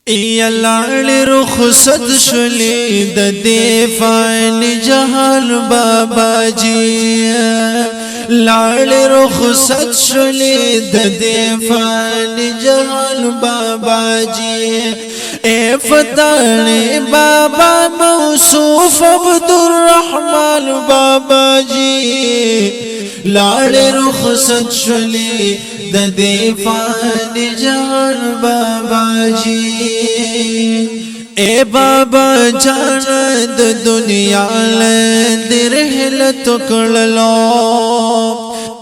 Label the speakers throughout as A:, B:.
A: یا لاړې رخصت شولې د دې فانی جهان بابا جی لاړې رخصت شولې د دې فانی جهان بابا جی اے فتانے بابا موصوف عبدالرحمن بابا جی لاړې رخصت شولې د دې فانی جهان بابا جی اے بابا جان د دنیا ل رحلت کړلو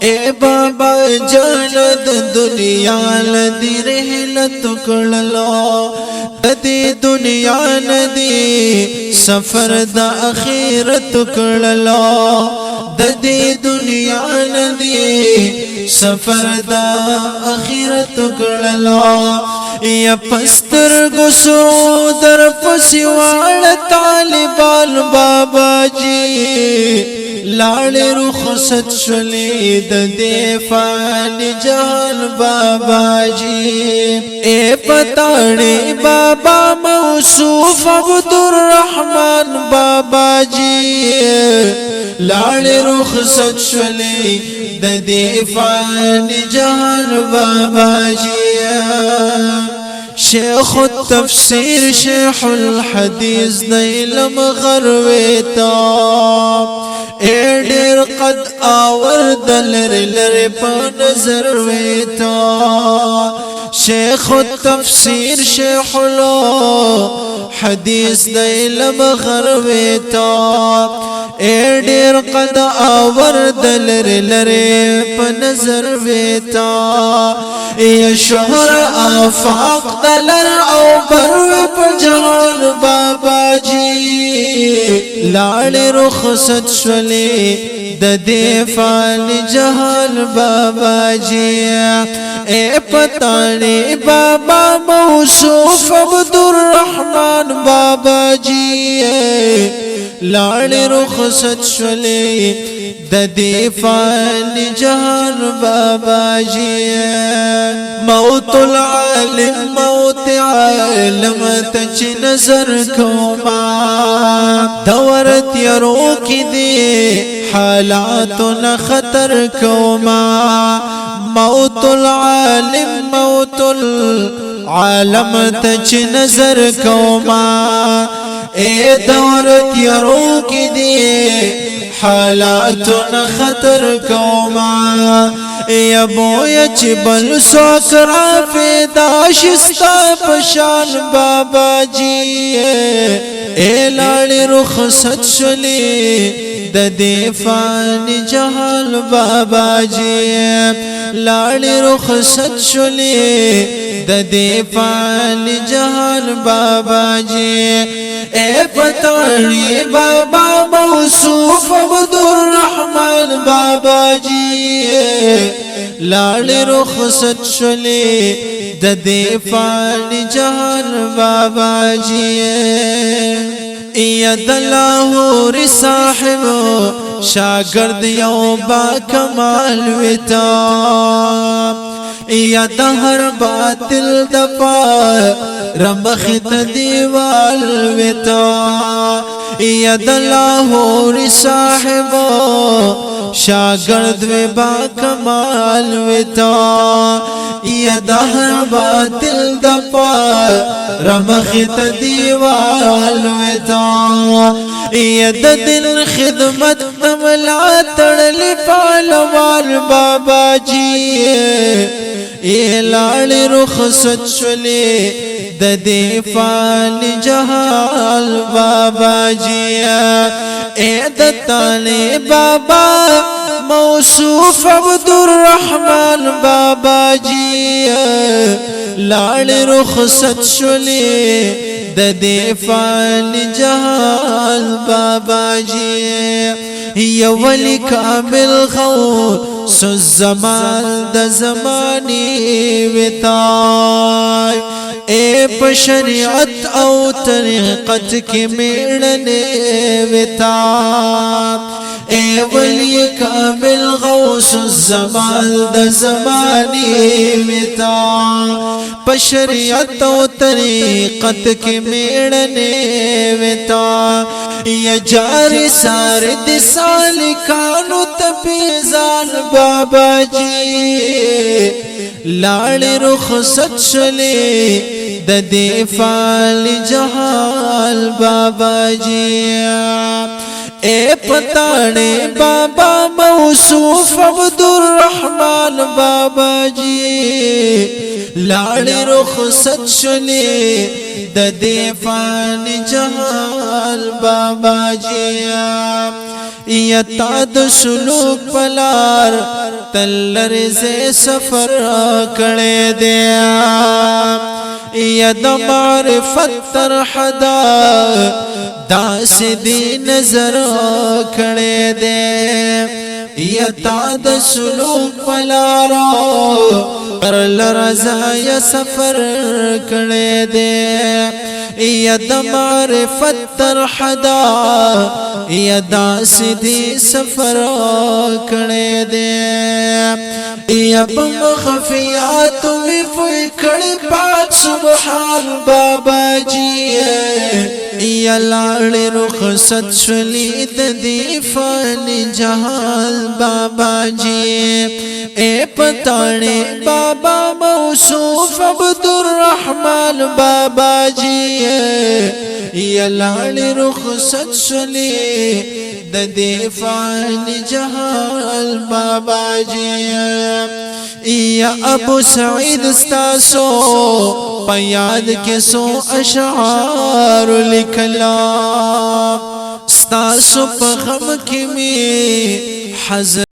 A: اے بابا جان د دنیا ل رحلت کړلو د دې دنیا ندي سفر د اخرت کړلو د دې دنیا ندي سفر د اخرت کړلو یا پستر گسو در پسیوال طالبان بابا جی لاړې رخصت شولې د دې فانی جهان بابا جی اے پتاړې بابا موصوف عبدالرحمن بابا جی لاړې رخصت شولې د دې فانی جهان بابا جی شیخ التفسیر شیخ الحدیث نیلم غرویتا اے ډیر قد آورد لر پا نظر ویتا شیخ التفسیر شیخ الحدیث نیلم غرویتا اے ډیر قد آورد لر پا نظر ویتا یا شهر آفاق دلر او برو پا جهان بابا جی لاړې رخصت شولې د دې فانی جهان بابا جی اے پتاړې بابا موصوف عبدالرحمن بابا جی لاړې رخصت شولې د دې فانی جهان بابا جی موت العالم موت عالم تچ نظر کوما دورت یرو کی دی حالاتنا خطر کوما موت العالم موت العالم تچ نظر کوما اے دورت یرو کی دی حالاتنا خطر کوما یا بویا چی بل سوکرا پیدا شستا پشان بابا جی اے لاړې رخصت شولې د دې فانی جهان بابا جی لاړې رخصت شولې د دې فانی جهان بابا جی اے پتاړې بابا موصوف عبدالرحمن بابا جی لاړې رخصت شولې د دې فانی جهان بابا جی ید لاهور صاحب شاگرد یو با کمال وتا یا دهر باطل دپا رمخت دیوال وتا یا دلاهور صاحب شاگرد و با کمال وتا یا دهر باطل دپا رمخت دیوال وتا یا دل خدمت نملا تڑلی پالوال بابا جی اے لاړې رخصت شولې د دې فانی جهان بابا جی اے د تانے بابا موصوف عبدالرحمن بابا جی لاړې رخصت شولې د دې فانی جهان بابا جی یا ولی کامل غوث الزمان د زمانی وتای اے په شریعت او طریقت کې میړنه وتا اے ولی کامل غوث الزمان د زمانی وتا پشریعت و طریقت کی میڑنے وتا یا جاری سار دی سالکانو تپیزان بابا جی لاڑی رخصت شلی د دیفال جہال بابا جی اے پتانے بابا موصوف عبدالرحمن بابا جی لاڑی رخصت شلی د دیفان جہال بابا جی یا تا د سلوک پلار تلر سے سفر کڑے دیا یا د معرفت تر حدا داس دی نظر کڑے دے یا تا د سلوک پلارا پر لرزا یا سفر کڑے دے یا د معرفت تر حدا یا داس دی سفر کڑے دے یا بمخفیات وی فوی کڑی پاک سبحان بابا جی یا لاڑی رخصت شلی د دیفان جہال بابا جی اے پتانے بابا موصوف عبدالرحمن بابا جی یا لاڑی رخصت شلی د دیفان جہال بابا جی یا ابو سعید استاسو پیاد کے سو اشعار لکلا استاسو پا غم کی می حضر